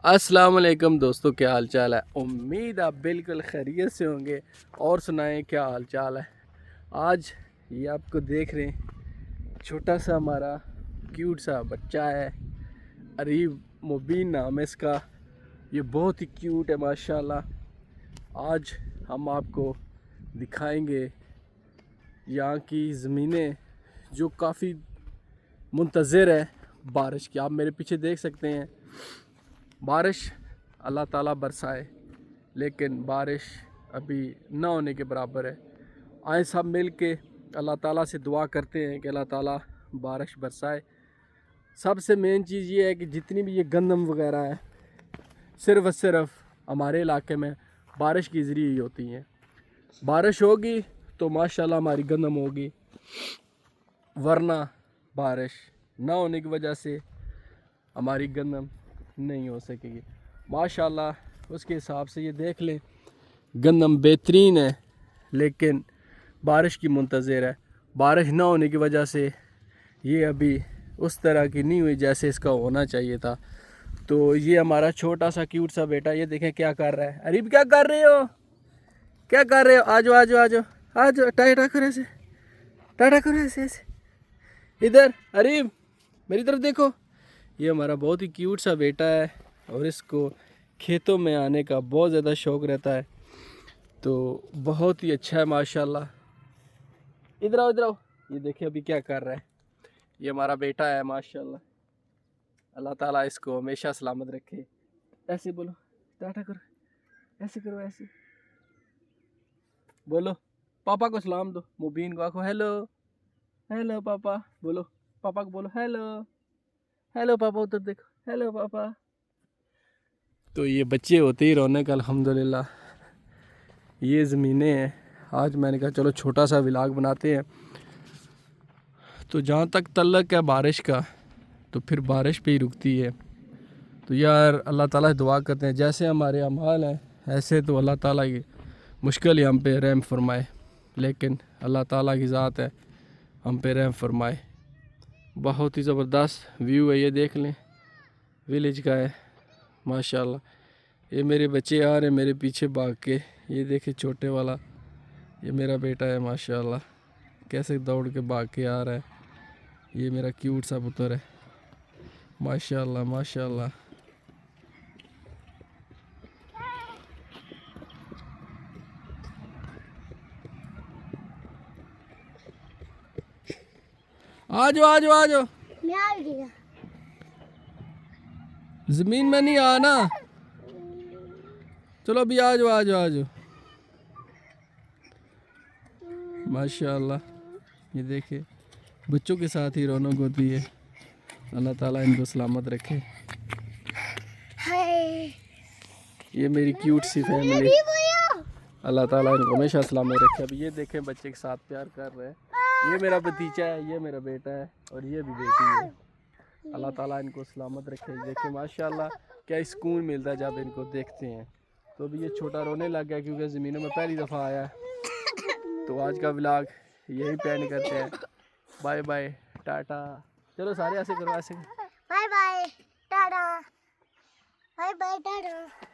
अस्सलाम वालेकुम दोस्तों, क्या हाल चाल है। उम्मीद आप बिल्कुल खैरियत से होंगे। और सुनाएं क्या हाल चाल है। आज ये आपको देख रहे हैं, छोटा सा हमारा क्यूट सा बच्चा है, अरीब मुबीन नाम है इसका। ये बहुत ही क्यूट है माशाल्लाह। आज हम आपको दिखाएंगे यहाँ की ज़मीनें जो काफ़ी मुंतज़िर है बारिश की। आप मेरे पीछे देख सकते हैं, बारिश अल्लाह ताला बरसाए, लेकिन बारिश अभी ना होने के बराबर है। आए सब मिल के अल्लाह ताला से दुआ करते हैं कि अल्लाह ताला बारिश बरसाए। सबसे मेन चीज़ ये है कि जितनी भी ये गंदम वगैरह है, सिर्फ़ और सिर्फ हमारे इलाके में बारिश के ज़रिए ही होती हैं। बारिश होगी तो माशाल्लाह हमारी गंदम होगी, वरना बारिश ना होने की वजह से हमारी गंदम नहीं हो सकेगी। माशाल्लाह उसके हिसाब से ये देख लें, गंदम बेहतरीन है, लेकिन बारिश की मुंतज़िर है। बारिश ना होने की वजह से ये अभी उस तरह की नहीं हुई जैसे इसका होना चाहिए था। तो ये हमारा छोटा सा क्यूट सा बेटा, ये देखें क्या कर रहा है। अरीब क्या कर रहे हो, क्या कर रहे हो? आ जाओ आ जाओ आ जाओ आ जाओ, टाटा करो ऐसे, टाटा करो ऐसे ऐसे। इधर अरीब मेरी तरफ देखो। ये हमारा बहुत ही क्यूट सा बेटा है और इसको खेतों में आने का बहुत ज़्यादा शौक़ रहता है, तो बहुत ही अच्छा है माशाल्लाह। इधर आओ इधर आओ। ये देखिए अभी क्या कर रहा है। ये हमारा बेटा है माशाल्लाह। अल्लाह ताला इसको हमेशा सलामत रखे। ऐसे बोलो, टाटा करो, ऐसे करो, ऐसे बोलो, पापा को सलाम दो, मुबीन को आखो हेलो, हेलो पापा बोलो, पापा को बोलो हेलो, हेलो पापा, उधर देखो, हेलो पापा। तो ये बच्चे होते ही रौनक अल्हम्दुलिल्लाह। ये ज़मीनें हैं। आज मैंने कहा चलो छोटा सा व्लॉग बनाते हैं। तो जहाँ तक तल्लक है बारिश का, तो फिर बारिश पे ही रुकती है। तो यार अल्लाह ताला से दुआ करते हैं, जैसे हमारे अमाल हैं ऐसे तो अल्लाह ताला की मुश्किल ही हम पे रहम फरमाए, लेकिन अल्लाह ताला की ज़ात है, हम पे रहम फरमाए। बहुत ही ज़बरदस्त व्यू है, ये देख लें, विलेज का है माशाल्लाह। ये मेरे बच्चे आ रहे हैं मेरे पीछे भाग के, ये देखे छोटे वाला, ये मेरा बेटा है माशाल्लाह, कैसे दौड़ के भाग के आ रहा है। ये मेरा क्यूट सा पुत्र है माशाल्लाह माशाल्लाह। आ जाओ आ जाओ आ जाओ, ज़मीन में नहीं आना। चलो अभी आ जाओ आ जाओ आ जाओ माशाल्लाह। ये देखिए बच्चों के साथ ही रौनक होती है। अल्लाह ताला इनको सलामत रखे। ये मेरी क्यूट सी फैमिली, अल्लाह ताला इनको हमेशा सलामत रखे। अभी ये देखें बच्चे के साथ प्यार कर रहे हैं। ये मेरा भतीजा है, ये मेरा बेटा है और ये भी बेटी है। अल्लाह ताला इनको सलामत रखे। देखें माशाल्लाह क्या सुकून मिलता है जब इनको देखते हैं। तो अभी ये छोटा रोने लग गया क्योंकि ज़मीनों में पहली दफ़ा आया है। तो आज का व्लॉग यही पेंड करते हैं। Bye bye tata. चलो सारे ऐसे करो, ऐसे bye bye tata, bye bye Tata.